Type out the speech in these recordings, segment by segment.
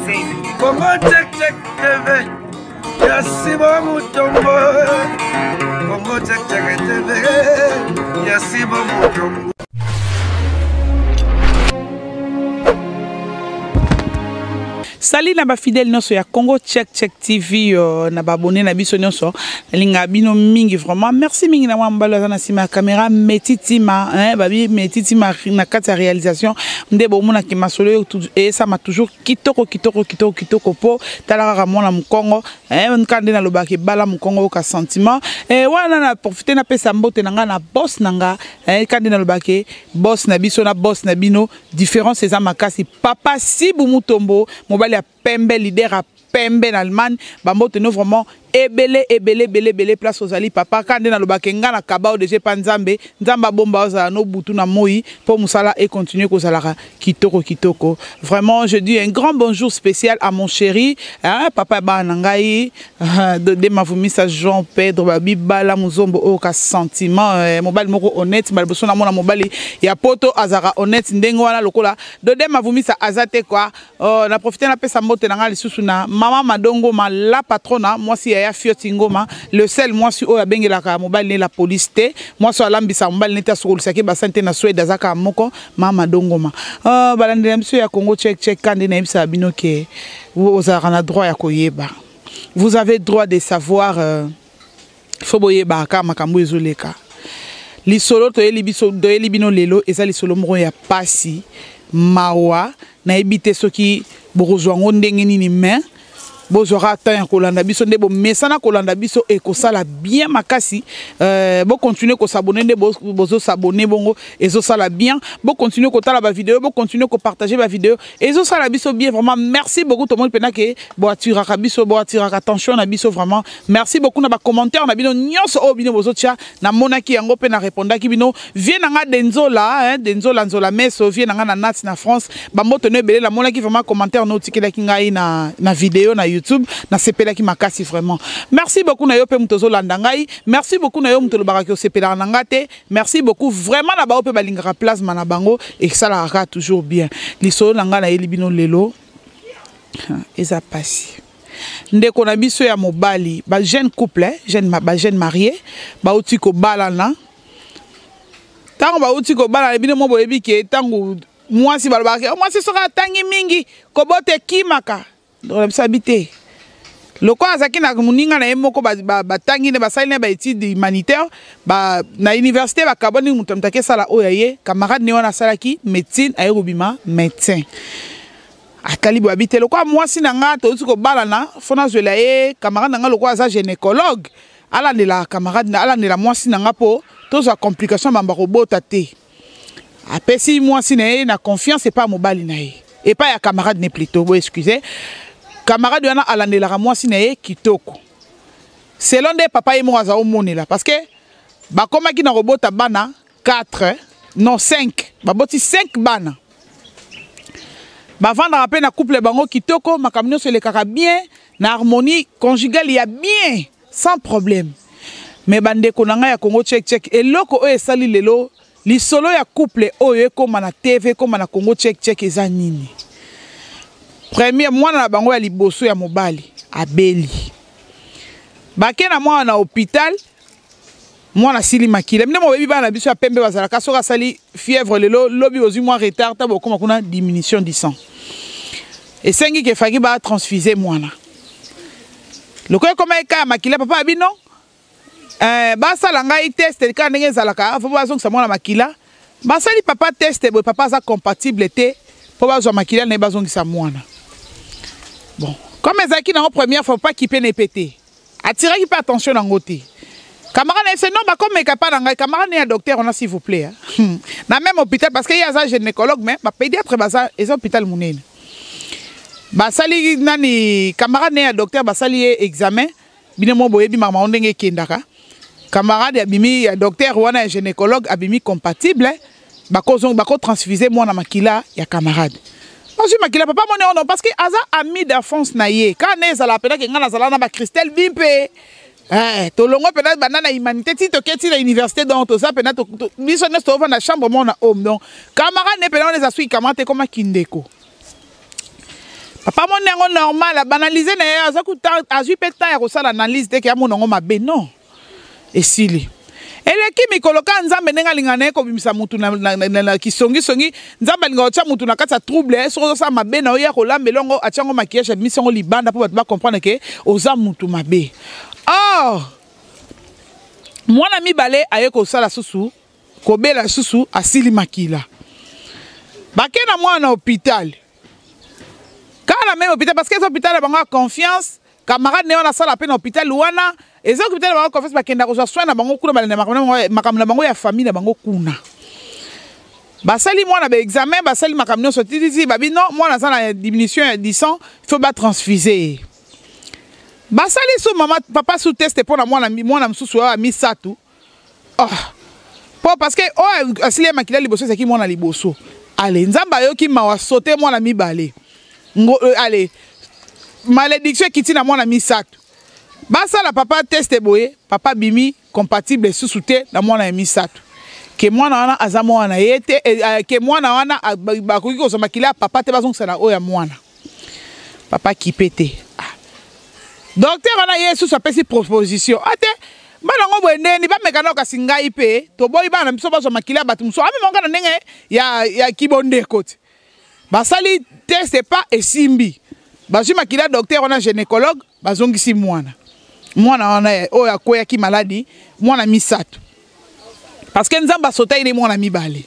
Congo check check TV. Yasibo Mutombo. Congo check check TV. Yasibo Mutombo. Salut na ba fidèle nyonso ya Congo Check Check TV na ba abonné na biso nyonso linga bino mingi vraiment merci mingi na mwambalo na sima caméra metitima babi metitima na kati ya réalisation ndebo mona ki masolo et ça m'a toujours kitoko po talaka mona mkongo nkande na lobaki bala mkongo ka sentiment wana na profiter na pesa mbote nanga na boss nanga kande na lobaki boss na biso na boss na bino différence eza makasi papa Sibu Mutombo mobali ya pembe leader à pembe en Allemagne bambo teno vraiment ebele place aux ali papa kande na lobake nga na kabao de panzambe nzamba bomba oza no butu na moi pour musala et continuer ko salaka kitoko vraiment je dis un grand bonjour spécial à mon chéri papa ba nangai de ma vumisa Jean Pedro babi bala muzombo o ka sentiment mobile moko honnête malboso na mona mobile ya poto azara honnête ndengo wana lokola de ma vumisa azate quoi na profiter na pesa mbote nanga lisusu na mama madongo la patrona moi si ya fioti ngoma le sel moi si o ya bengelaka mobile la police te moi so alambisa mobile neta sokolisaki basante na Suède azaka moko mama dongoma balande monsieur ya Congo check kande na ibisa bino ke vous avez droit ya koyeba vous avez droit de savoir faut boyeba ka makambo ezoleka lisolo to elibiso do elibino lelo eza lisolo moko ya pasi mawa na ebite soki borozwango ndenge nini mais bozora temps kolanda biso ndebo mesana kolanda biso e kosala bien makasi bo continuer ko s'abonner ndebo bozo s'abonner bongo ezo sala bien bo continuer ko tala ba vidéo bo continuer ko partager ba vidéo ezo sala biso bien vraiment merci beaucoup tout le monde pena ke bo atiraka biso bo atiraka attention na biso vraiment merci beaucoup na ba commentaire na bino nyonso o bino bozo tia na monaki yango pe na répondaki bino vie na nga denzola nzola meso vie na nga na nat na France ba moto ne belé la monaki vraiment commentaire no tikela ki ngai na vidéo na YouTube na sepela ki makasi vraiment merci beaucoup na yo pe mutozo landangai merci beaucoup na yo mutolo baraki o sepela nangate merci beaucoup vraiment na ba ope balingaka plasma na bango et ça la raka toujours bien lisolo nanga na elibino lelo eza pasi ndeko na biso ya mobali ba jeune couple jeune marié ba uti ko balana tango ba uti ko balana bino mo boyebi ke tango mwasi balobaka mwasi soka tangi mingi ko bote kimaka donc s'habiter loko azaki na muninga na emoko batangi ne basali ne ba études humanitaires ba na université ba kaboni mutamtake sala oyaye camarade ne wana salaki médecine aérobima médecin akali bo habiter loko mwasi na nga to ko balana fona zwela ye camarade na nga loko aza gynécologue ala de la camarade ala de la mwasi na nga po to za complication bamba robota te apesi mwasi na confiance et pas mobali na ye et pas ya camarade ne plutôt vous excusez camarade yana alandelaka mwasi na ye kitoko selon des papa ye mo aza omonela parce que bakomaki na robota bana 4 non 5 baboti 5 bana bavanda pe na couple bango kitoko makambo nyonso elekaka bien na harmonie conjugale ya bien sans problème mais bandeko na ngai ya Congo check eloko oyo esali lelo lisolo ya couple oyo ekoma na TV ekoma na Congo check eza nini. Premier mwana na bango ya liboso ya mobali abeli bake na mwana na hôpital mwana sili makila mne mo bebi bana biso ya pembe bazalaka soka sali fièvre lelo lobi ozwi mwa retard ta bokoma kuna diminution du sang et sengi ke faki ba transfuser mwana lokoy koma eka makila papa abino basala ngai test ka ndenge ezalaka fo bazongisa mwana makila basali papa test bo papa za compatible te po bazwa makila na bazongisa mwana. Bon, comme ezaki na première fois pas qui peut ne péter. Attirez pas attention dans côté. Camarade c'est non ba comme pas dans camarade et docteur on a s'il vous plaît. Na même hôpital parce que y a un gynécologue mais ba pédiatre basa et hôpital munene. Ba sali nani camarade et docteur ba sali examen binemo boyebi mama ondenge kendaka. Camarade abimi docteur wana gynécologue abimi compatible bako transfuser moi na makila ya camarade. Moi makila papa mon non parce que aza ami d'enfance na ye quand neza la pena ke ngana zala na ba Christelle Bimpe to longo pena banana humanité ti to keti na université donc to ça pena to biso ne sto na chambre mon na homme donc camarade ne pena on les a sui camarade comme kindeko Papa mon nengo normal, banaliser na ya azui peta ya kosala analyse te ke ya monongo mabe non. Esili. Eleki mikoloka nzambe nenga lingana ko bimisa mutu na kisongi songi nzambe linga otcha mutu na kata trouble so sa mabe na oya kolamba longo atyango maquillage admission libanda pour ba comprendre que oza mutu mabe. Oh. Mwana mibale aye ko sala susu ko bela susu asili makila. Bakena mwana hôpital. Quand même hôpital parce que l'hôpital a confiance, camarade ne on a ça la peine hôpital wana, et ça hôpital a confiance parce qu'il a soin na bango kuna makamna bango ya famille na bango kuna. Basali moi na ba examen, basali makamno sorti dit babi non, moi na ça la diminution du sang, il faut pas transfuser. Basali sous maman papa sous test pour moi na msusu a mis ça tout. Oh. Parce que oh asili makila liboso c'est qui moi na liboso. Allez, nzamba yo ki mawa sauter moi na mibale. Allez, malédiction qui tient à mon ami Sato. Basa la papa teste boye, papa bimi compatible sous-souté dans mon ami Sato. Que moi na wana azamo wana yete, que moi na wana bakuki ko makila papa te bazong sana oya mwana. Papa qui pété. Docteur wana yesu sa pesi proposition. Ate bana ngo ni ba mekano ka singa ipe, to boy bana biso bazo makila batumso. Ami monga na ndenge ya kibonde kote. Basali teste pas et simbi. Bazu makila docteur on a gynécologue, bazongisi mwana. Mwana wana oya koya ki maladie, mwana misato. Parce que nzamba sota ine mwana mibale.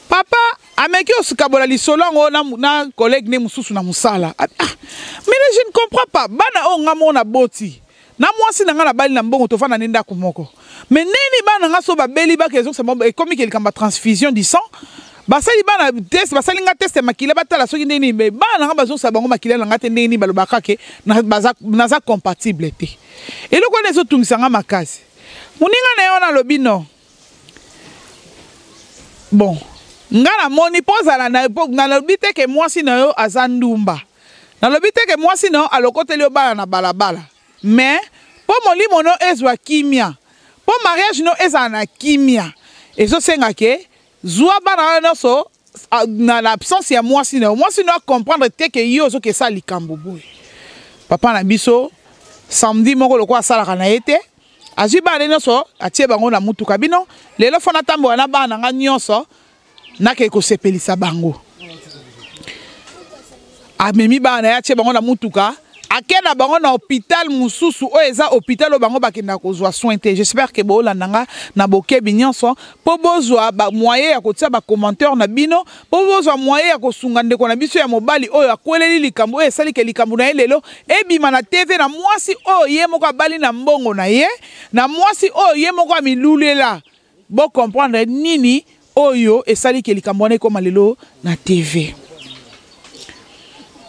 Papa ameki osukabola lisolongo na collègue ne mususu na musala. Mais je ne comprends pas. Bana o ngamo na boti. Na mwasi na nga na bali na mbongo to fana nenda kumoko. Mais neni bana nga so ba beli ba kezo c'est comme qu'il kamba transfusion du sang. Basali bana test basali nga test makila batala soki ndeni me bana nga bazo sa bango makila nga te ndeni balobaka ke na za compatible te. Et le quoi les autres tungisanga makasi. Muninga na yo na lobino. Bon, nga na moni poza na lobite ke mwasi na yo azandumba. Na lobite ke mwasi na yo alokoteli yo bana na balabala. Mais pour molimo no ezwa kimia. Pour mariage no ezana kimia. Ezo senga ke Zoua bana noso na l'absence ya moi sino comprendre te que yo zo ke ça likambo boy. Papa na biso samedi moko lokwa sala kana ete azwi bana noso atie bango na mutuka bino lelo fona tambo na bana nga nyonso na ke ko sepelisa bango. Amemi bana ya tie bango na mutuka akena bango na hôpital mususu o eza hôpital o bango bakenda kozwa soin te. J'espère que bo landanga na boke binyonso po bozwa ba moyen ya kotia ba commentaire na bino po bozwa moyen ya kosunga ndeko na biso ya mobali oyo akweleli likambo oyo esali ke likambo na lelo ebima na TV na mwasi oyo ye moko abali na mbongo na ye na mwasi oyo ye moko amilulela bo comprendre nini oyo esali ke likambo na ekoma lelo na TV.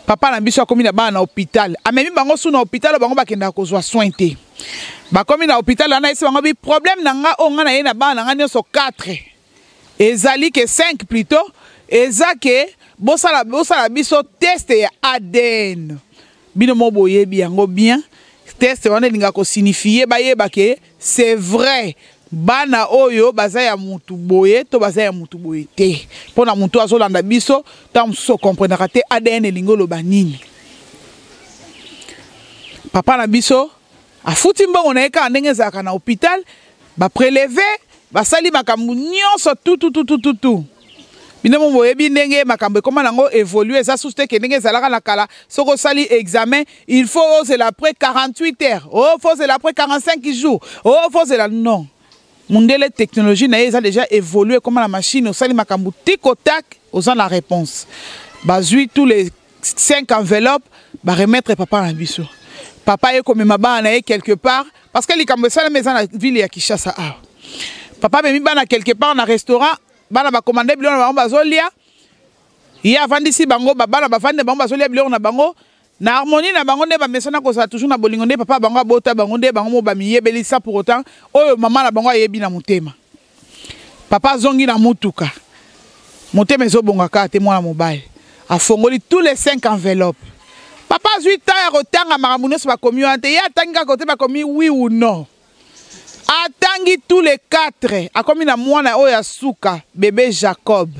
Papa na biso akomi na bana na hôpital. Amemi bango su na hôpital bango bakenda kozwa soin te. Bakomi na hôpital ana esi bango bi problème na nga o nga na ye na bana nga nyonso 4. Ezali ke 5 plutôt. Eza ke bosala biso test ya ADN. Bino mo boyebi yango bien. Test wana linga ko signifier ba yeba ke c'est vrai. Bana oyo baza ya mutu boye to baza ya mutu boye te pona mutu azolanda biso tam so comprendre te ADN lingolo banini. Papa na biso afuti mbongo na eka ndenge zaka na hôpital ba prélever basali makambu nyonso tout bino mo boyebi ndenge makambu comment nango évoluer ça souste ke ndenge zalaka na kala soko sali examen il faut oser après 48 heures oh faut oser après 45 jours oh faut oser non. Mundele technologie na a déjà évolué comme la machine au sali makambu tic au tac aux la réponse. Bazui tous les 5 enveloppes ba remettre papa na biso. Papa est comme ma bana quelque part parce que les kambo sala maison la ville ya Kinshasa ah. Papa me mi bana quelque part na restaurant bana ba commander biloko na bango bazolia. Ya vandisi bango bana ba vande bango bazolia biloko na bango. Na harmonie na bango nde ba mesana ko sa toujours na bolingo nde papa bango bota bango nde bango mo ba miyebeli ça pour autant oyo mama na bango ayebi na mutema. Papa zongi na mutuka. Mutema zo bonga ka te mwana mobile. A fongoli tous les 5 enveloppes. Papa 8 ans rotanga maramuno so ba communauté ya tanga côté ba commis oui ou non. Atangi tous les 4 a commis na mwana oyo suka bébé Jacob.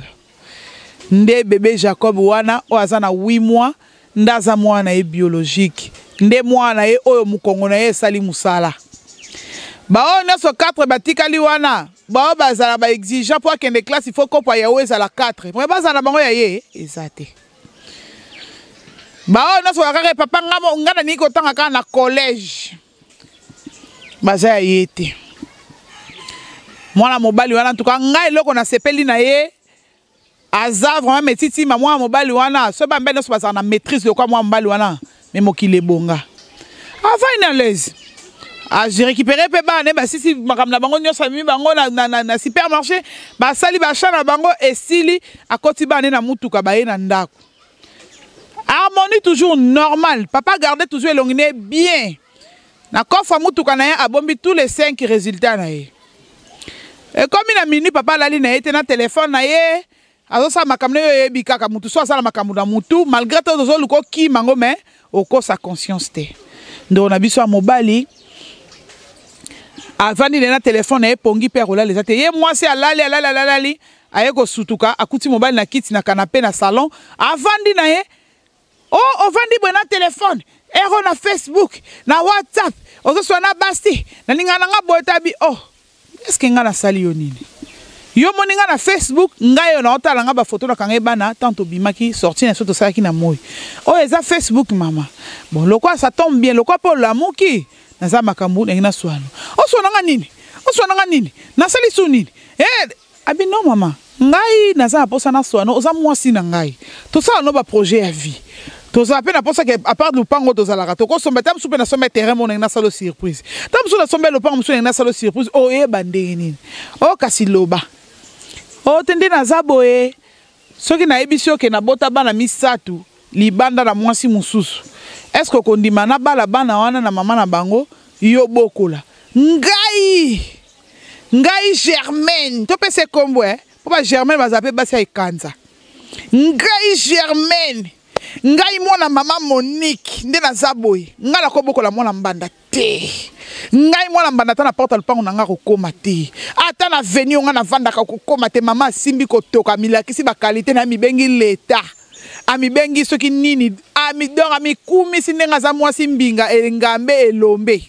Nde bébé Jacob wana o azana 8 mois. ndaza mwana ye biologique nde mwana ye oyo mukongo na ye sali musala bao nyonso 4 batikali wana bao bazala ba exigeant pour akende classe il faut kopa yawe ezala 4 mais bazala bango ya ye eza te bao nyonso bakaka papa ngana niki kotanga kaka na collège baza ya ye te mwana mobali wana en tout cas ngai eloko na sepeli na ye aza vraiment metitima mwana mobali wana so bambe nyonso bazala na maîtrise de quoi mwana mobali wana mais mokili ebonga avant une à l'aise j'ai récupéré pe bana basisi makambo na bango nyonso mimi bango na supermarché basali bacha na bango esili akoti bana na mutuka baye na ndako harmonie toujours normal papa gardait toujours elongine bien na kofa mutuka na ye abombi tous les 5 résultats na ye et comme na minute papa lali na ye te na téléphone na ye azosa makambo yo yebi kaka mutu so asala makambo na mutu malgré tout ozoluka okimango mais okosa conscience te ndo na biso ya mobali avandi na téléphone na ye pongi père olala eza te ye mwasi alali aye kosutuka akuti mobali na kiti na canapé na salon avandi na ye ovandi bwe na téléphone ero na Facebook na WhatsApp ozoswa na basti na ninga nanga botabi est-ce que nga na sali yo nini yo moninga na Facebook ngai yo na otala nga ba photo na kanga bana tanto bimaki sorti na soto salaki na moi eza Facebook mama bon lokwa ça tombe bien lokwa pour l'amour qui naza makambu na swano oswana nga nini na sali su nini abi non mama ngai naza posa na swano oza mwasi na ngai to ça no ba projet ya vie to za pe na posa que à part lupango to za la rato ko somba tam soupe na somba terrain mon na salo surprise tam sou na somba lupango musu na salo surprise bande nini kasi loba tende na zaboe soki na ebisio ke na bota bana misatu libanda na mwasi mususu est-ce que kondima na bala bana wana na mama na bango yo bokola ngai Germaine to pese kombo papa Germaine bazape basi ikanza ngai Germaine ngai mwana mama Monique nde na zaboe ngala ko bokola mwana mbanda te ngai mwana mbanda ta na porta lupango na nga kokoma te ata na veni nga na vanda ka kokoma te mama simbi kotoka milakisi ba qualité na mibengi leta amibengi soki nini amidor amikumi sinenga za mwasi mbinga elingambe elombe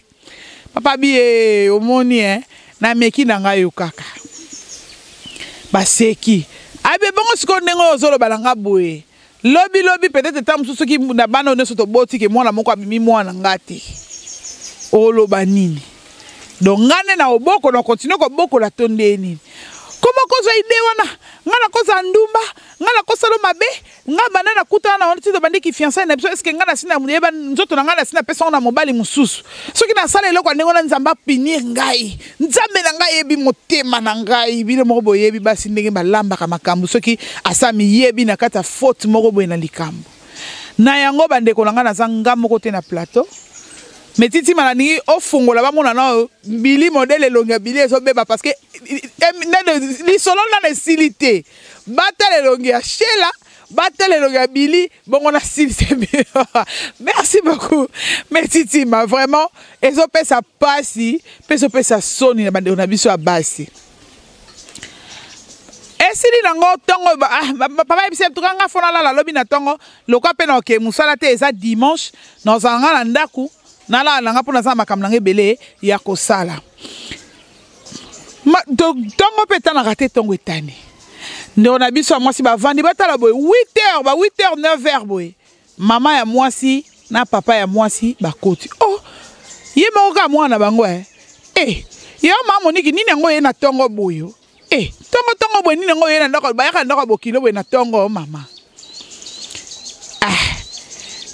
papa bi omoni na meki na nga yo kaka baseki abe bongo siko ndengo ozolo balanga boye lobi peut-être tam soki na bana oneso to boti ke mwana moko abimi mwana ngati oloba nini donc ngane na oboko na continue ko boko la tonde nini comment koza ide wana ngana koza ndumba ngana kosa lo mabe ngaba na kuta na onti to bandiki fiancé na biso est-ce que ngana sina muyeba nzoto na ngana sina pesa na mobali mususu soki na sala eloko ndenge na nzamba pinir ngai nzambe na ngai yebi motema na ngai bile moko boyebi basi ndenge balamba ka makambu soki asami yebi na kata faute moko boye na likambo na yango bandeko na ngana zanga moko te na plateau metiti malani ofungola ba mona na bili modèle longa bili ezobeba parce que li solo na silité batale longa ya shela batale longa bili bongo na silité. Merci beaucoup metiti ma vraiment ezopesa pasi pesa soni na bande na biso ya basi esili nango tongo papa ebise tukanga fona la lobi na tongo lokwa pe na ke musala te eza dimanche na zanga na ndaku nala nanga pona za makambo nanga ebele ya kosala tongo pe tana raté tongo etani ndo na biso mwasi bavandi batala boy 8h 9h boy mama ya mwasi na papa ya mwasi bakoti ye moka mwana bango yo mama Monique nini ngo ye na tongo boyo tongo boy nini ngo ye na ndako bayaka ndako bokilo boy na tongo mama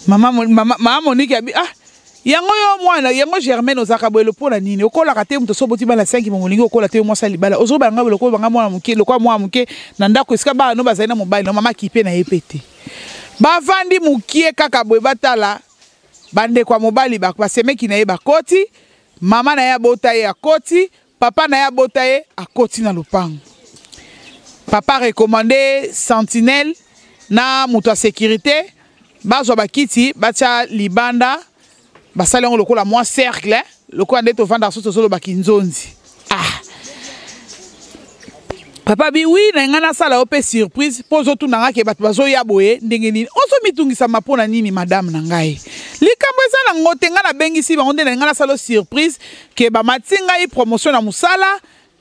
mama Monique abi yango yo mwana yango Germaine ozaka boye lopola nini okola kate mto soboti bala 5 molingi okola te mwasa libala ozo banga lokolo banga mwana muke lokwa mwana muke na ndako esika ba no bazali na mobile no mama kipe na yepete bavandi mukie kaka boye batala bande kwa mobali basemeki na ye bakoti mama na ya bota ye akoti papa na ya bota ye akoti na lupango papa recommandé sentinelle na muto a sécurité bazwa bakiti bacha libanda basali ngo lokola moi cercle lokola ndeto vanda soto solo bakinzonzi Papa bi oui na ngana sala ope surprise pozo tu nanga ke bato bazo ya boye ndenge nini ozo mitungisa mapona nini madame na ngai likambo eza na ngote ngana bengisi bango nde na ngana sala surprise ke ba matinga yi promotion na musala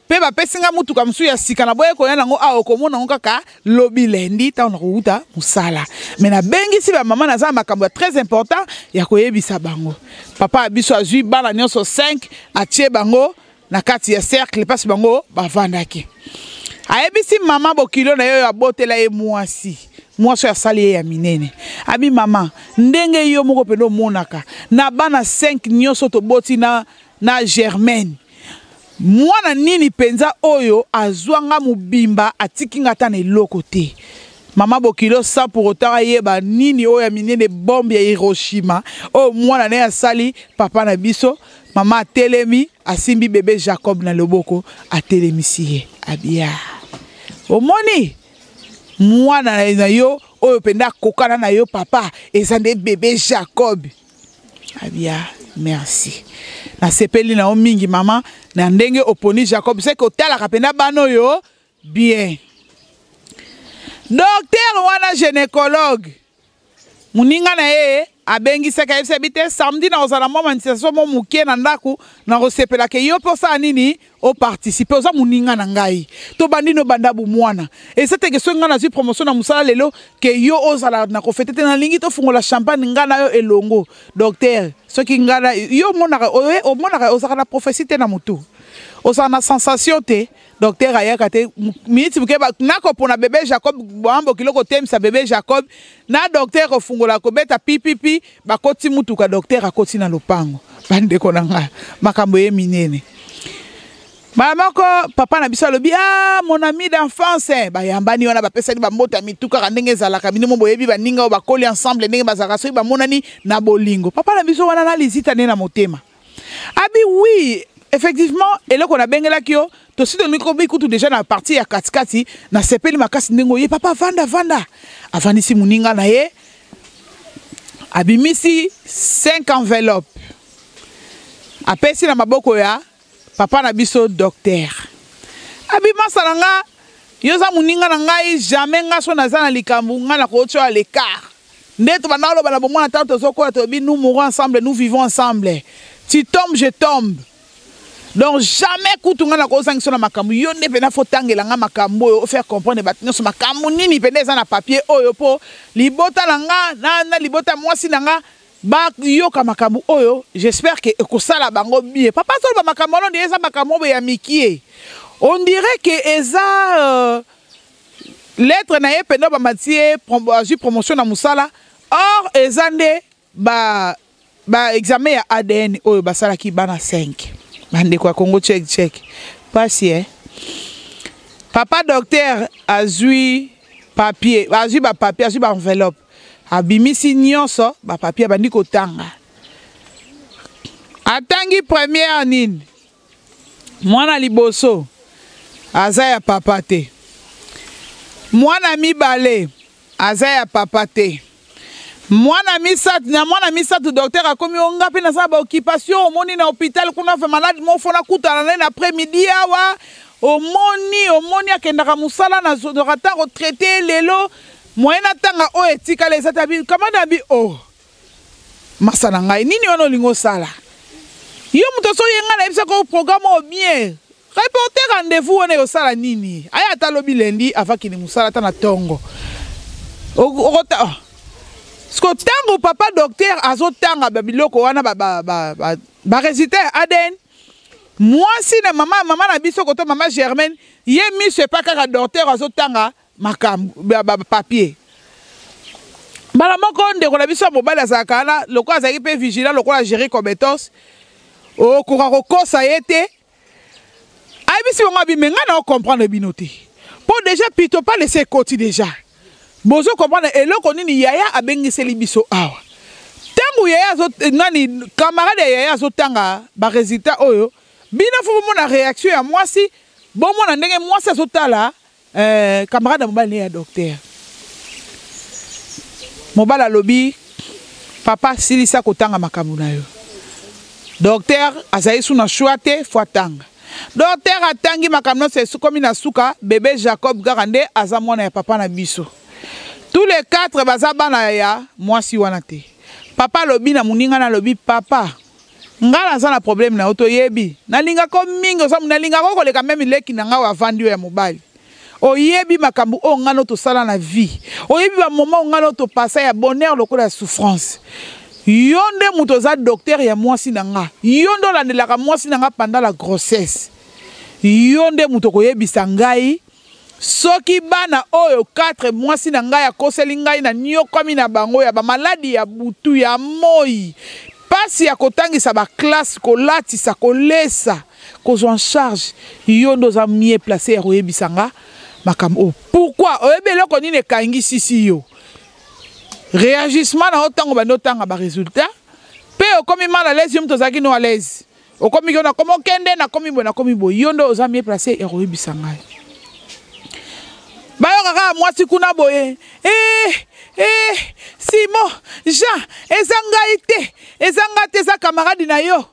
pe ba pesinga mutuka musu ya sika na boye ko ya nango a okomona ngo kaka lobi lendi ta na kuuta musala mais na bengisi ba mama na za makambo très important ya koyebisa bango papa biso azui bana nyonso 5 atie bango na kati ya cercle passe bango bavandaki ayebisi mama bokilo na yo ya botela ye mwasi ya sali ya minene abi mama ndenge yo moko pendo monaka na bana 5 nyonso to boti na Germaine mwana nini penza oyo azwanga mubimba atikinga ta na eloko te mama bokilo sa pour autant yeba nini oyo ya minene bombe ya Hiroshima o mwana na ya sali papa na biso mama telemi asimbi bébé Jacob na loboko atelemisi ye abia omoni mwana na yo oyo penda kokana na yo papa ezande bébé Jacob abia merci na sepeli na o mingi mama na ndenge oponi Jacob c'est que otala kapenda bano yo bien docteur wana gynécologue muninga na ye abengisa ka yebisa bite samedi na ozala mo manifestation mo mukie na ndaku na rosepela ke yo posa nini o participer oza muninga na ngai to bandino bandabu mwana et cette question nga na zi promotion na musala lelo ke yo ozala na kofete na lingi to fungola champagne nga na yo elongo docteur soki nga na yo monaka o monaka ozaka na prophétie te na mutu ozala na sensation te docteur ayaka te minute buke nako pona bébé Jacob bambo kiloko temisa bébé Jacob na docteur ofungola ko beta pipipi bakoti mutuka docteur akoti na lopango bande ko nanga makambo ye minene mamako papa na biso lobi mon ami d'enfance ba yambani wana bapesa ni ba mota mituka ndenge zalaka binimo boyebi baninga bakoli ensemble ndenge bazaka so ba monani na bolingo papa na biso wana na lizita ne na motema abi oui effectivement eloko na bengela kio to si doni ko bikutu déjà na partie ya katikati na sepeli makasi ndengo ye papa vanda avanisi muninga na ye abimisi 5 enveloppes apesi na maboko ya papa na biso docteur abimasa na nga yoza muninga na ngai jamais nga so naza na likambu nga na ko tsoa l'écart ndeto banalo bana bomona tanto zokola to bi nous mourons ensemble nous vivons ensemble tu tombes je tombe. Donc jamais kutunga na ko sangiso na makambu yo nde pena fo tangela nga makambu oyo faire comprendre batino so makambu nini pena eza na papier oyo po libota na nga na libota mwasi na nga ba yo ka makambu oyo j'espère que ekosala bango bien papa so ba makambu no eza makambu ya mikie on dirait que eza lettre na ye pena ba matie promotion na musala or eza nde ba examen ya ADN oyo basala ki bana 5 bande kwa Congo check pasi papa docteur azui papier azui ba papier azui ba enveloppe abimisi nyonso ba papier bandi kotanga atangi première nini mwana liboso aza ya papa te mwana mibale aza ya papa te mwana misatu docteur akomi onga pe na sa ba occupation omoni na hôpital kuna fa malade mo fona kutana na après-midi awa omoni akendaka musala na rata retraité lelo moyena tanga o etika les atabi kamana bi masana ngai nini ono lingo sala yo muto so yenga na ebisa ko programme o bien reporter rendez-vous on yo sala nini aya talobi lendi afaki ni musala ta na tongo Sko tango papa docteur azotanga babiloko wana ba résultat ADN moi si na mama na biso koto mama Germaine ye mise pas kaka docteur azotanga makambu papier bala moko ndeko na biso mobala zakala loko azaki pe vigilant loko la gérer compétence o ko kosa yete ai bisi ngo bimenga na comprendre binoté pour déjà pito pas laisser côté déjà bozo comprendre eloko nini yaya abengiseli biso awa tangu yaya nani camarade yaya azotanga ba résultat oyo bina fo mona réaction ya mwasi bon mona ndenge mwasi azotala camarade mobali ya docteur mobala lobi papa silisa kotanga makambo na yo docteur azayi suna choix te fo tanga docteur atangi makamno se sukomi na suka bébé Jacob Garande aza mwana ya papa na biso. Tous les 4 baza bana ya mwasi wana te. Papa lobi na muninga na lobi papa. Ngala za na problème na oto yebi. Na linga ko mingi osa na linga ko koleka même leki na nga wa vandi ya mobali. Oyebi makambu o ngano to sala na vie. Oyebi ba moment ngano to passa ya bonheur lokola souffrance. Yonde mutoza docteur ya mwasi na nga. Yondo landelaka mwasi na nga pendant la grossesse. Yonde mutoko yebisa ngai. Soki bana oyo 4 mwasi na ngai akoseli ngai na nyokomi na bango ya ba maladi ya butu ya moi. Pasi ya kotangisa ba classe kolatisa kolesa kozwa en charge. Yondo za mieux placé ya koyebisa nga makambo. Pourquoi oyebeloko nini kangi sisi yo? Réagissement na otango ba notanga ba résultat. Pe okomi mal à l'aise yom tozaki no à l'aise. Okomi yona komo kende na komi bo na komi bo. Yondo oza mieux placé ya koyebisa ngai. Bayokaka mwasi kuna boye. Simon, Jean, ezanga te za camarade na yo.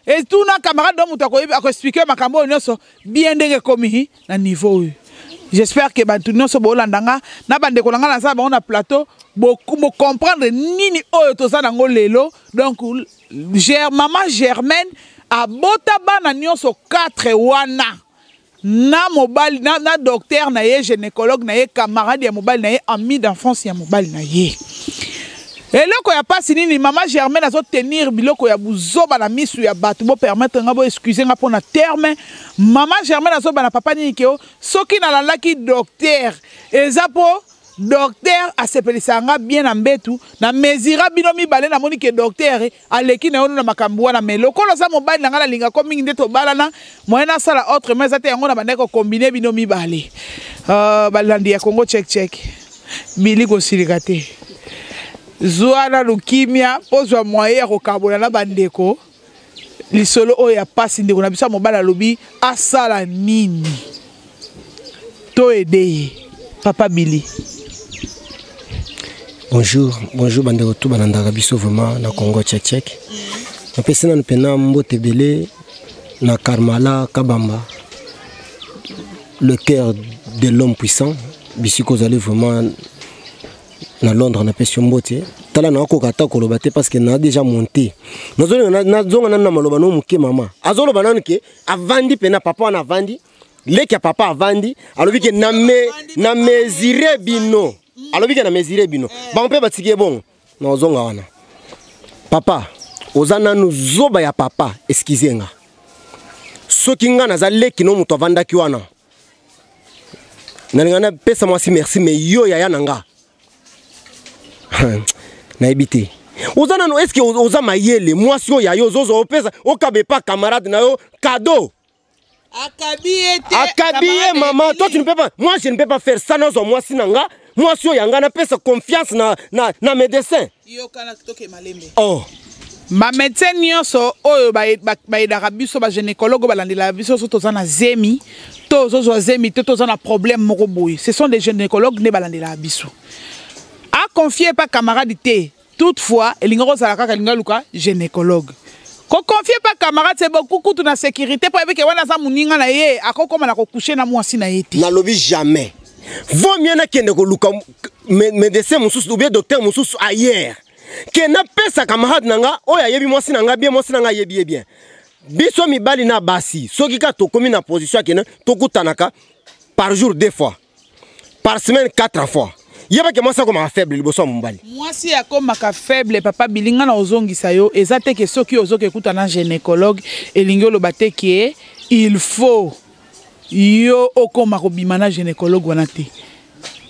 Et tout na camarade do muto ko expliquer makambo nyonso bien ndenge komi na niveau. J'espère que bantu nyonso bolandanga na bande kolanga na sa ba on a plateau beaucoup comprendre nini oyo to za nango lelo. Donc maman Germaine abota bana nyonso 4 wana. Na mobile na docteur na ye gynécologue na ye camarade ya mobile na ye ami d'enfance ya mobile na ye. Eloko ya pasi nini maman Germaine azo tenir biloko ya buzoba na misu ya batu bo permettre nga bo excuser nga pona terme. Maman Germaine azo ba na papa nini keo soki na landaki docteur ezapo docteur asepelisa nga bien na mbetu na mesira bino mibale na moni ke docteur aleki na ono na makambu wana me lokolo za mobile na nga na linga ko mingi nde to balana moyena sala autre mais ate yango na bandeko combiner bino mibale balandi ya Congo check bili ko silikate Zoana lukimia pozwa moyen ya kokabola na bandeko lisolo oyo ya pasi ndeko na bisa mobile lobi asala nini to ede papa Billy. Bonjour bandeko tout banandaka biso vraiment na Congo check. Na pesena na pena mbote belé na Karmala Kabamba. Le cœur de l'homme puissant. Bisiko zali vraiment na Londres na pesio mbote. Tala na ko kata ko lobate parce que na déjà monté. Na zonga na maloba no muke mama. Azolo banane ke avandi pena papa na avandi. Leki ya papa avandi alobi ke na mesure bino. Alobi ke na mesure bino. Ba mpe batike bon. Na ozonga wana. Papa, ozana nu zoba ya papa, excusez nga. Soki nga na za leki no muto avanda ki wana. Na ngana pesa mwasi merci mais yo ya nanga. Na ebité. Ozana no est-ce que oza mayele mwasi yo ya yo zozo opesa okabe pa camarade na yo cadeau. Akabie maman, toi tu ne peux pas. Moi je ne peux pas faire ça non moi sinanga. Moi si yanga na pesa confiance na médecin. Yo kana toke malembe. Oh. Ma médecin nyonso oyo ba biso ba gynécologue balandela biso so tozana zemi, tozo zemi tozana problème moko boy. Ce sont des gynécologues ne balandela biso. A confier pas camarade te. Toutefois, elingoro salaka kalinga luka gynécologue. Ko confier pas camarade c'est beaucoup kutu na sécurité pour que wana za muninga na ye akokoma na ko coucher na mwasi na yeti. Na lobi jamais. Vaut mieux na kende ko luka médecin mususu ou bien docteur mususu ailleurs. Que na pesa camarade nanga oya yebi mwasi nanga bien mwasi nanga yebi bien. Biso mibali na basi soki ka to komi na position kene to kutanaka par jour 2 fois. Par semaine 4 fois. Yeba ke mwasi ko ma faible liboso mbali. Mwasi akoma ka faible papa bilinga na ozongisa yo ezate ke soki ozoke kuta na gynécologue elingi olobate ke il faut yo okoma ko bimana gynécologue wana te.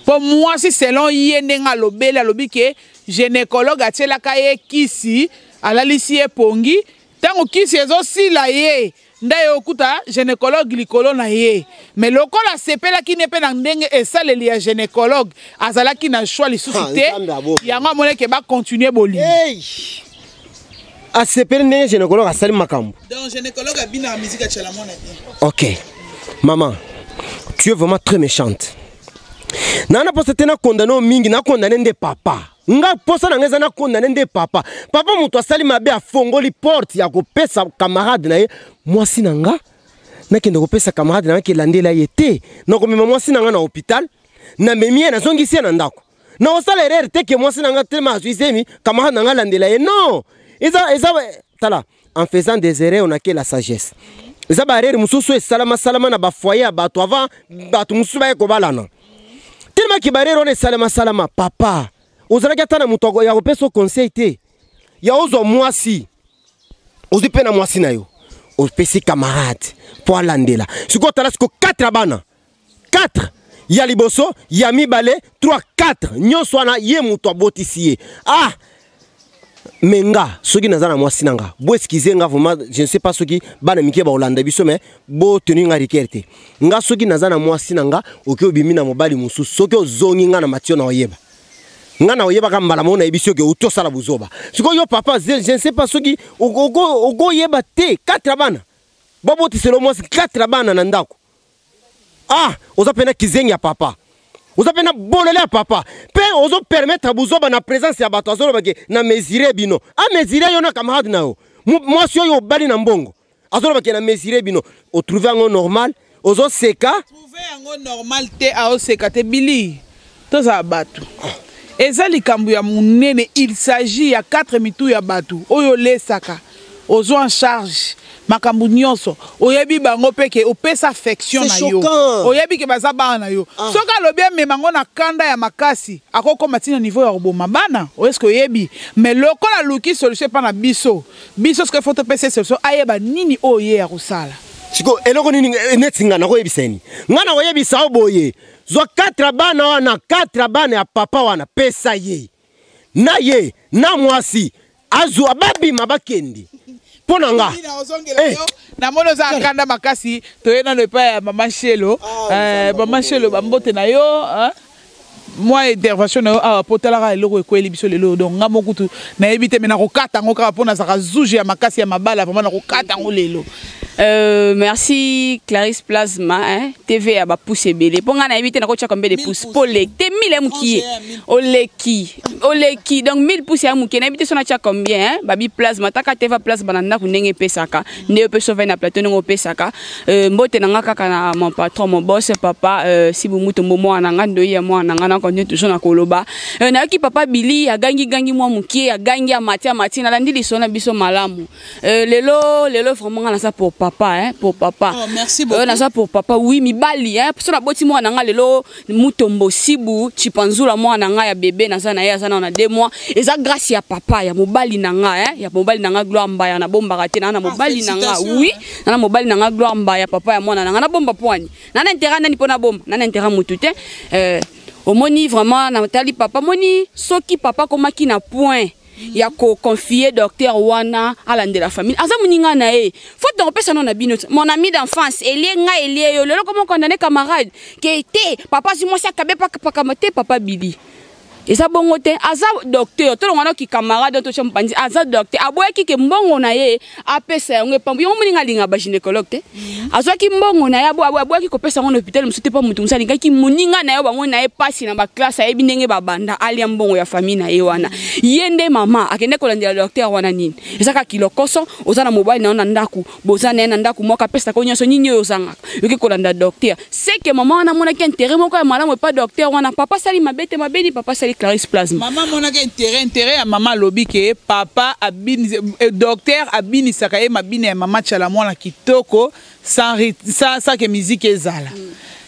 Pour moi si selon yendenga lobele alobi ke gynécologue atielaka ye kisi alalisi ye pongi tango kisi ezosila ye ndaye okuta gynécologue likolo na ye mais lokola sepelaki ne pe na ndenge esaleli ya gynécologue azalaki na choix lisusu te yango amoneke ba continuer boli asepeli ndenge gynécologue asali makambo donc gynécologue abina musique atchala mona bien. OK maman tu es vraiment très méchante. Nana posa tena condamné mingi na condamné nde papa. Nga posa na ngeza na condamné nde papa. Papa muto asali mabe afongoli porte ya kopesa camarade na ye mwasi nanga nakende kopesa camarade na ke landela yete na komema mwasi nanga na hôpital na memie na zongisi na ndako na osala erreur te ke mwasi nanga tellement azuisemi camarade nanga landela ye non eza tala en faisant des erreurs on a que la sagesse eza ba erreur mususu salama na ba foyer bato avant bato mususu ba ko balana tellement ki ba erreur on salama papa ozala katana muto ya kopesa conseil te ya ozo mwasi ozipe na mwasi na yo opesi camarade po alandela siko tala siko 4 bana 4 ya liboso ya mibale 3 4 nyonso wana ye muto abotisi ye ah menga soki nazana mwasi nanga bo excuser nga vraiment je ne sais pas soki bana mike ba olanda biso mais bo tenu nga rikerte nga soki nazana mwasi nanga oki obimi na mobali musu soki ozongi nga na matio na oyeba nga na oyeba ka mbala mona ebisio ke utosala buzoba siko yo papa je ne sais pas soki ogo yeba te 4 bana bobo tiselo mwasi 4 bana na ndako ah oza pena kizengi ya papa oza pena bolele ya papa pe ozo permettre buzoba na présence ya bato azolo bake na mesurer bino a mesurer yo na camarade na yo mwasi yo bali na mbongo azolo bake na mesurer bino o trouver ngo normal ozo seka trouver ngo normal te a o seka te bili toza bato eza likambo ya munene il s'agit ya 4 mitu ya bato oyo lesaka ozo en charge makambu nyonso oyebi bango peke opesa affection na yo oyebi ke baza bana na yo soka lobi mema ngo na kanda ya makasi akokoma tina niveau ya roboma bana oyesko oyebi mais lokola luki solution pa na biso ce que faut te pesa solution ayeba nini oye ya kusala siko eloko nini netinga na koyebiseni ngana koyebisa oboye zo 4 bana wana 4 bana ya papa wana pesa ye na mwasi azu ababi mabakendi ponanga na mono za kanda makasi toyena le pa ya mama Shelo bambote na yo moi intervention na yo potala eloko ekweli biso lelo donc nga mokutu na ebite mena kokata ngo kaka pona za zuji ya makasi ya mabala vraiment na kokata ngo lelo. Merci Clarisse Plasma hein TV ya ba pousse belé ponga na éviter na ko combien de pouces polé te 1000 mki oleki donc 1000 pouces ya mki na éviter sona cha combien hein babi plasma taka TV plasma na ku ndenge pesaka ne peut sauver na plateau ngo pesaka mbote na nga kaka na mon patron mon boss papa si bu muto momo na nga ndo ya mwana nga na continue toujours na koloba na ki papa Billy agangi mwa mki agangi mati na landili sona biso malamu lelo vraiment na ça pour papa hein pour papa oh, merci beaucoup na ça pour papa oui mi bali hein so na boti mwana nga lelo mutombo sibu chipanzula mwana nga ya bébé na sana ya sana na 2 mois eza grâce ya papa ya mobali na nga hein ya mobali na nga gloire mbaya na bomba kate na mobali na nga oui na mobali na nga gloire mbaya papa ya mwana na nga na bomba poani na intérêt nani pona bomba na intérêt mutu te omoni vraiment na tali papa moni soki papa komaki na point ya ko confier docteur wana ala de la famille aza muninga na e faut donc pesa non na bino mon ami d'enfance elie yo lelo comment condamner camarade qui était papa si moi ça kabe pa papa Billy et ça bongo te aza docteur to ngana ki camarade to champanzi aza docteur aboya ki ke mbongo na ye apesa yango pambu yo muninga linga ba gynécologue te aza ki mbongo na ya aboya ki ko pesa ngona hôpital musute pa mutu musali ki muninga na yo bango na ye pasi na ba classe ayebi ndenge ba banda ali mbongo ya famille na ye wana yende mama akende ko landela docteur wana nini ezaka kilokoso oza na mobile na ndaku boza na ndaku moka pesa ko nyonso nyinyo ozanga yoki ko landa docteur c'est que maman wana mona ki intérêt moko ya malamu pas docteur wana papa sali mabete mabeni papa sali Clarisse Plasma maman monaka intérêt ya maman lobi ke papa abini docteur abini sakaye mabini ya mama chala mwana kitoko sans que musique ezala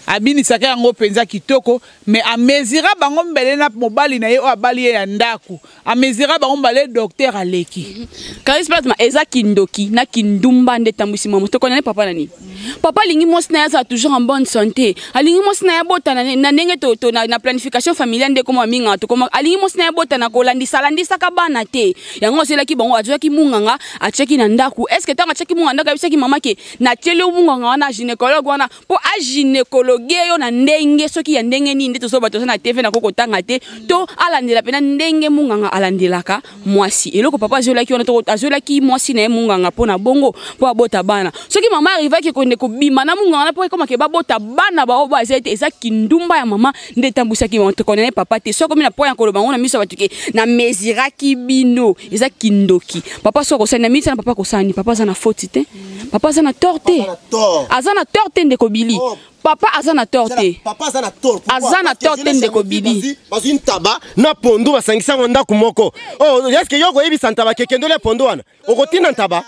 abini saka yango penza kitoko mais a mesura bango mbele na mobali na ye o abali ya ndaku a mesura bango mbale docteur aleki Clarisse Plasma eza kindoki na kindumba nde tambusi mama to connaît papa nani papa lingi mosna ya toujours en bonne santé alingi mosna ya bota na ndenge to na planification familiale nde comme minga to comme alingi mosna ya bota na kolandisa ka bana te yango sela ki bango ajoki munganga acheki na ndaku est-ce que tanga cheki munganga kabisa mama ke na tele munganga wana gynécologue wana po a gynécologue yo na ndenge soki ya ndenge nini to so bato na TV na koko tanga te to alandela pena ndenge munganga alandelaka mwasi eloko papa azola ki wana to azola ki mwasi na munganga pona bongo po abota bana soki mama arriva ki kende ko bima na munga na po ko make babota bana ba oba eza kindumba ya mama nde tambusa ki monte connaît papa te soko mina po ya ko bango na miso batuke na mezira ki bino eza kindoki papa soko sana misa na papa ko sani papa za na faute te papa za na torte azana torte nde ko bili papa azana torte papa azana torte azana torte nde ko bili parce une taba na pondu basangisa ngonda kumoko oh est-ce que yoko yebi santa ba kekendo le pondu wana okotina taba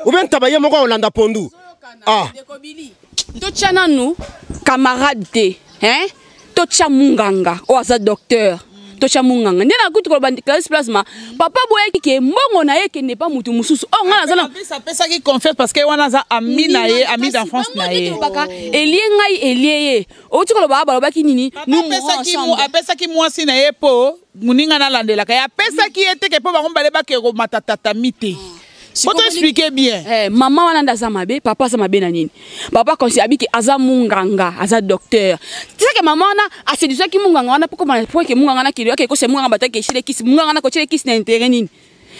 ou bien taba ye moko olanda pondu nde ko bili to chana nu camarade te hein to cha munganga o aza docteur tocha munganga ndena kutu ko bandi classe plasma papa boye ke mbongo na ye ke ne pas mutu mususu oh ngana zana ça pesa ki confiance parce que wana za ami na ye ami d'enfance na ye elie ngai elie o tuko ba ba ki nini nous pesa ki mu apesa ki mwasi na ye po muninga na landela ka ya pesa ki ete ke po ba ngombale ba ke ko matatata mite. Faut t'expliquer bien. Maman wana ndaza mabe, papa za mabe na nini. Papa konsi abiki aza munganga, aza docteur. Tu sais que maman na a séduit ki munganga wana poko ma point que munganga na kilo ke ko se munganga bataki chile kiss, munganga na ko chile kiss na intérêt nini.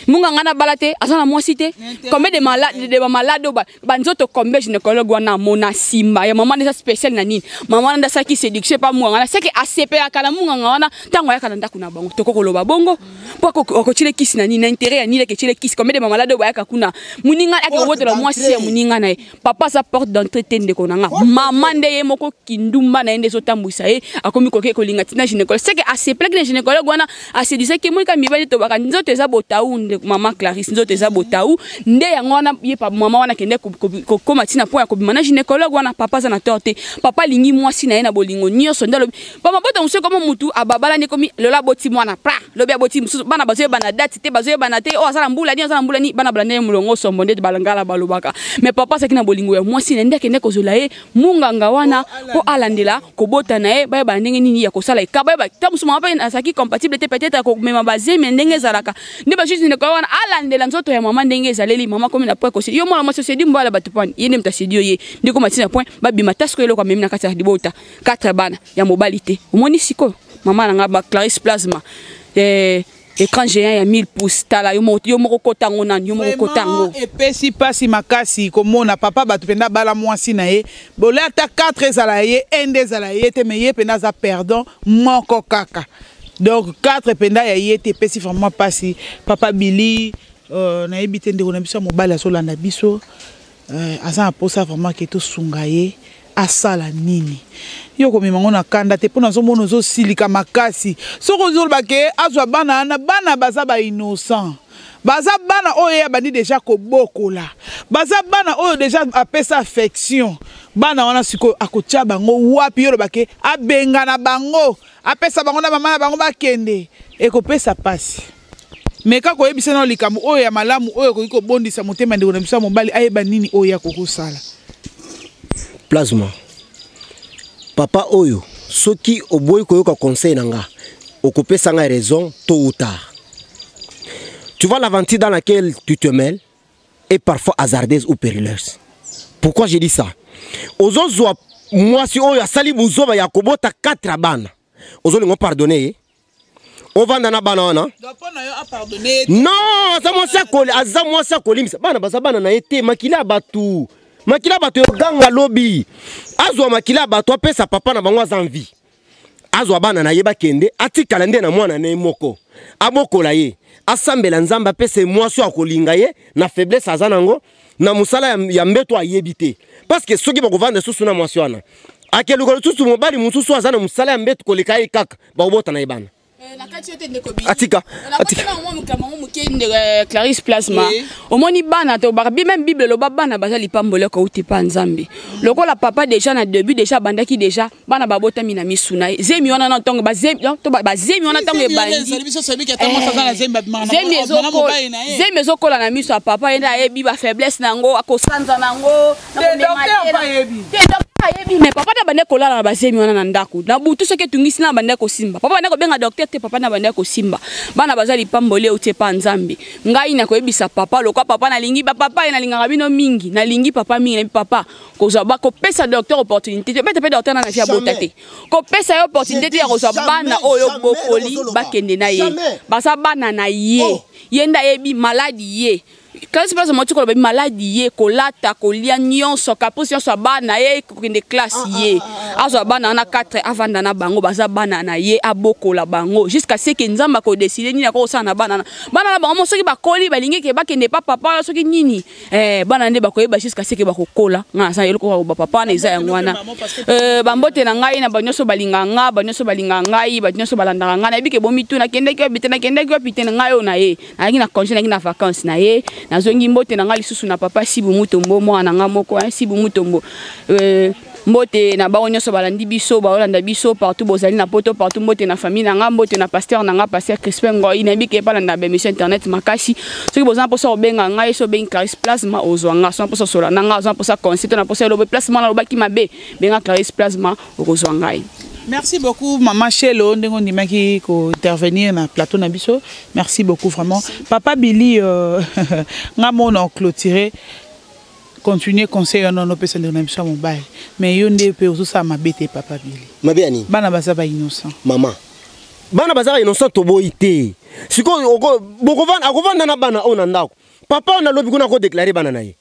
Munganga na balate, aza na mwasi te. Combien de malades ba nzoto combien gynécologue wana mona simba. Ya maman déjà spécial na nini. Maman na sa ki séduction pas munganga. C'est que ACP akala munganga wana tango ya kala ndaku na bango. Toko ko loba bongo. Poko ko chile kiss na nini, intérêt ya nini ke chile kiss. Combien de malades ba ya kuna. Muninga ake woto la mwasi ya muninga na. Papa sa porte d'entrée tende ko nanga. Maman de ye moko kindumba na ende so tambusa ye. Akomi ko ke ko linga tina gynécologue. C'est que ACP que gynécologue wana a séduit que moi ka mibali to baka nzoto eza botaou maman Clarisse nzoto eza botaou nde yango wana ye pa maman wana kende ko koma tina point ko bimana gynécologue wana papa za na torte papa lingi mwasi na ye na bolingo nyonso ndalo papa bota muso comme mutu ababala ne komi lola boti mwana pra lobi aboti muso bana bazoye bana date te bazoye bana te o azala mbula ni bana blande mulongo sombo nde balangala balobaka mais papa sa kina bolingo ya mwasi na nde kende ko zola ye munganga wana ko alandela ko bota na ye ba ndenge nini ya ko sala ikaba ba tamuso mama pa asaki compatible te peut-être ko mema baze mais ndenge zalaka nde ba juste ne ko wana alandela nzoto ya mama ndenge ezaleli mama komi na point ko yo mwana mwasi sedi mbala batupani yene mtasedi ye ndiko matina point ba bima tasko eloko memi na kati ya dibota 4 bana ya mobilité omoni siko mama na ngaba Clarisse plasma écran géant ya 1000 pouces tala yo moko kotango nan yo moko kotango epesi pasi makasi komona papa batupenda bala mwasi na ye bole ata 4 ezala ye ende ezala ye te me ye pena za perdon moko kaka. Donc 4 penda ya yete pesi vraiment pasi papa Billy na ebite ndeko na biso mobali asolanda biso asa posa vraiment ke to sungaye asala nini yo komema ngona kanda te pona zo mono zo silika makasi soko zo bake azwa bana na bana baza ba innocent baza bana oyo ya bandi déjà ko bokola baza bana oyo déjà apesa affection bana wana siko akotia bango wapi yo bake abenga na bango apesa bango na mama na bango bakende ekopesa pasi meka ko yebisa na likambo oyo ya malamu oyo ko bondisa motema ndeko na biso mobali ayeba nini oyo ya kokosala plasma papa oyo soki oboyi koyoka conseil nanga okopesa nga raison tôt ou tard. Tu vois l'aventure dans laquelle tu te mêles est parfois hasardeuse ou périlleuse. Pourquoi j'ai dit ça? Ozozwa moi si oyo asali buzoba ya kobota 4 bana. Ozolingo pardonner. On va dans la banane. Non, ça moi ça kolimisa. Bana bazabana na été makila batu. Makila batu ganga lobby. Azwa makila batu apesa papa na bango zanvi. Azwa bana na yeba kende atikala nde na mwana na moko. Abokola ye. Asambela nzamba pese mwasi akolinga ye na faiblesse azanango na musala ya mbeto ayebite parce que soki bakovanda susu na mwasi wana akeluko susu mobali mususu azana musala ya mbeto koleka ye kaka baobota na yebana atika Clarisse plasma omoni bana to barbi même bible lo bana bazali pambole ko uti pa nzambe lokola papa déjà na début déjà bandaki déjà bana babota mina misuna zemi wana na tongo bazemi wana tongo ebandi zemi zokola na miso papa yenda yebi ba faiblesse nango akosanza nango mais papa na bande kolala na bazemi wana na ndako na butu soki tungisi na bande ko simba papa na ko benga docteur te papa na bande ko simba bana bazali pambole uti pa nzambe ngai na ko yebisa papa lokwa papa na lingi ba papa na linga bino mingi na lingi papa mingi na papa ko za ba ko pesa docteur opportunité te pe docteur na fia botate ko pesa opportunité ya ko za bana oyo bokoli bakende na ye basa bana na ye yenda yebi maladi ye classe place moi tu ko maladie ye kolata kolia nyonso kapusi nyonso bana ye kokende classe ye azo bana na 4 avanda na bango baza bana na ye abokola bango jusqu'à ce que nzamba ko décider ni ko sana bana na bango soki bakoli balingi ke bakende pa papa soki nini bana nde bakoyeba jusqu'à ce que bakokola nga sa yeloko ba papa na eza yangwana bambote na ngai na banyoso balinganga banyoso balingangai banyoso balandanga nga na bike bomitu na kende ke bitena kende ke bitena ngayo na ye na na congé na vacances na ye nazongi mbote na nga lisusu na papa Sibu Mutombo mwana nga moko Sibu Mutombo mbote na bango nyonso balandi biso baolanda biso partout bozali na poto partout mbote na famille na nga mbote na pasteur na nga pasteur Crispin Ngoi na bike pa na émission internet makasi soki bozana posa obenga ngai so benga Clarisse Plasma ozwanga so posa sola na nga ozana posa concert na posa lobe plasma na lobaki mabe benga Clarisse Plasma okozwanga. Merci beaucoup, Maman Chelo, on a qui intervenir dans le plateau Nabiso. Merci beaucoup, vraiment. Papa Billy, on a clôturé. Continuer conseil non non personne de Nabiso mobile. Mais il y a des choses ça m'a bêté, Papa Billy. Ma bien. Bana baza ba innocent. Maman. Bana baza innocent to boité. Siko bokovana akovana na bana on ndako. Papa on a lobi kuna ko déclarer bana naye.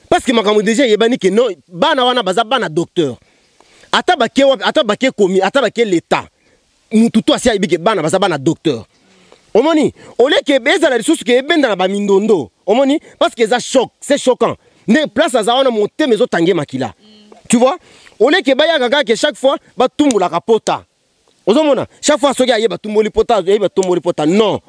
Parce que makambo déjà yebani que non bana wana baza bana docteur. Ata baké komi ata baké l'état mutu to asia ibike bana baza bana docteur omoni ole ke beza la ressource ke benda na ba mindondo omoni parce que ça choc c'est choquant ne place za ona monter mais otange makila tu vois ole ke baya gaga que chaque fois ba tumbula kapota ozomona chaque fois soki aye ba tumboli pota non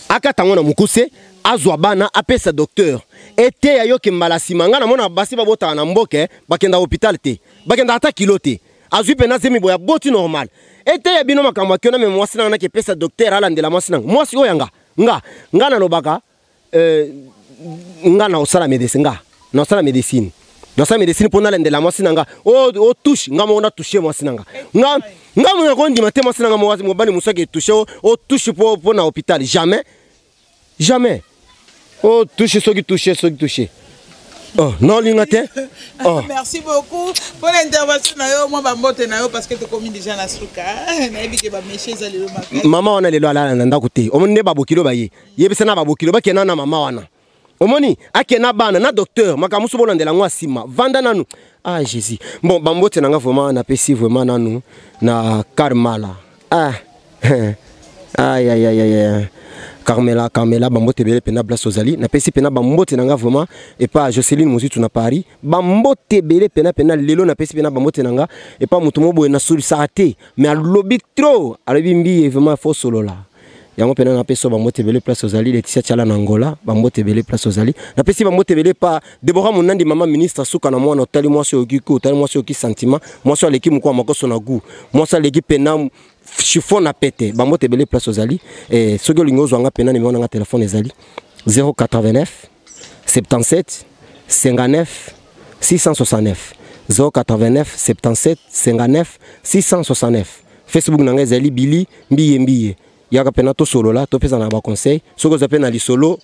akata ngona mukuse azwa bana apesa docteur ete ayo ke malasima ngana mona basi babota na mboke bakenda hôpital te bakenda ata kilote azwi pena semi boya boti normal ete ya bino makambo kiona me mwasi na ke pesa docteur ala ndela mwasi na mwasi oyanga nga na lobaka nga na osala médecine na osala médecine pour na ndela mwasi na o touche nga mona toucher mwasi na nga mona ko ndima te mwasi na nga mwasi mobali musake toucher o touche pour na hôpital jamais oh toucher soki toucher. Oh, non, oh. Merci beaucoup pour l'intervention. Moi, je parce que tu as commis déjà la souka. Maman, on a les lois là, on a côté. On n'est pas beaucoup de baye. Yebesana ba beaucoup de baye na maman wana. Omoni, akena bana na docteur, makamusu bolande la ngwa sima. Vanda nanu. Ah Jésus. Bon, bambote nanga vraiment na pesi vraiment nanu na Karmala. Ah. Aïe. Carmela bambote bele pena place ozali na pesi pena bambote nanga vraiment et pas Jocelyne Mozitu na Paris bambote bele pena lelo na pesi pena bambote nanga et pas mutu mobo na suri saate mais alobi trop alobi mbi vraiment faux solo là yango pena na pesi bambote bele place ozali Laetitia Tchala na Angola bambote bele place ozali na pesi bambote bele pas Deborah Monandi mama ministre suka na mwana otali mwasi okiko otali mwasi oki sentiment mwasi aleki mukwa makoso na gu mwasi aleki pena chiffon na pete bambote bele place ozali et soki olingo zwanga pena numéro na téléphone ezali 089 77 59 669 089 77 59 669 Facebook nanga ezali Billy Mbiye yaka pena to solo la to pesa na ba conseil soki oza na lisolo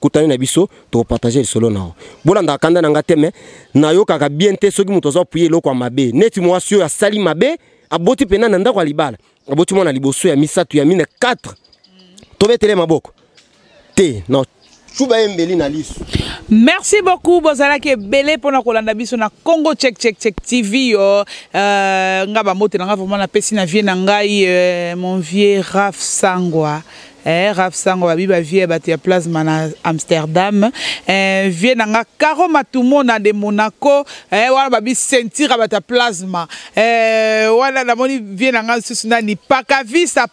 kutani na biso to partager lisolo nao bolanda kanda nanga teme na yo kaka bien te soki muto zo puye loko mabe neti mwasi yo asali mabe aboti pena na ndako alibala aboti mwana liboso ya misatu ya mine 4 tobetele maboko te no chuba embeli na lisu. Merci beaucoup bozalaki belé pour na kolanda biso na Congo Check TV nga ba mote nga vraiment na pesi na vie na ngai mon vieux Raf Sangwa Raf Sangwa biba vie batia plasma na Amsterdam vie na nga Caro Matumo na de Monaco wana babi sentir batia plasma wana na moni vie na nga susuna ni pakavisa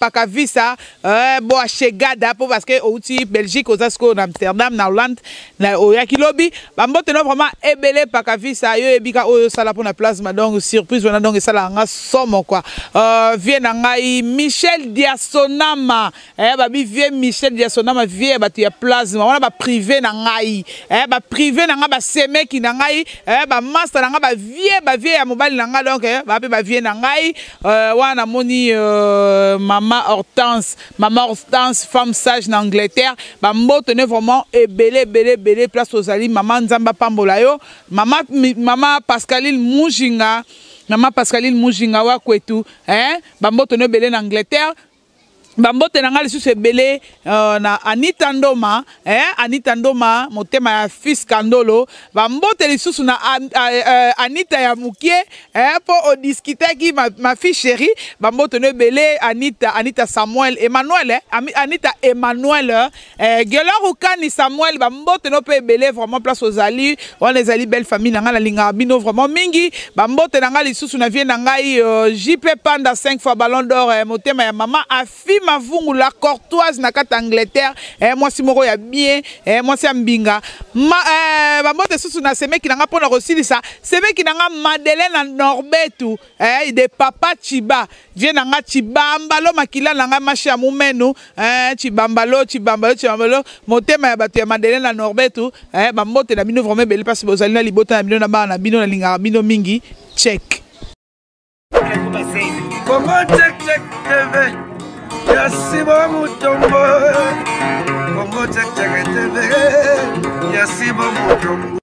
bo achegada po parce que outi Belgique aux Asco na Amsterdam na Hollande na oyaki lobi bambote no vraiment ebele pakavisa yo ebika oyo sala pour na plasma donc surprise wana donc sala nga somo quoi vie na ngai Michel Diasonama babi vie Michel Diasonama vie batu ya plasma wana ba privé na ngai ba privé na nga ba semeki na ngai ba master na nga ba vie ya mobile na nga donc ba pe ba vie na ngai wana moni maman Hortense femme sage na Angleterre ba mbote ne vraiment ebele place ozali maman Nzamba pambola yo maman Pascaline Mujinga wa kwetu ba mbote ne belé na Angleterre bambote nanga lisusu ebele na Anita Ndoma Anita Ndoma motema ya fils Kandolo bambote lisusu na Anita ya mukie po odiskitaki ma fille chérie bambote no ebele Anita Samuel Emmanuel Anita Emmanuel Gelaro Kani Samuel bambote no pe ebele vraiment place aux ali on les ali belle famille nanga la linga bino vraiment mingi bambote nanga lisusu na vie nangai JP Panda 5 fois ballon d'or motema ya mama afi mavungu la courtoise na kata Angleterre moi si moko ya bien moi si mbinga bambote susu na semeki nanga pona kosilisa semeki nanga Madeleine Norbetu de papa Chiba vie nanga Chibambalo makila nanga machi ya mumenu Chibambalo motema ya batu ya Madeleine Norbetu bambote na bino vraiment belle parce que bozali na libota na bino na bana bino na linga bino mingi check Congo check check TV Yasibo Mutombo Congo check check TV Yasibo Mutombo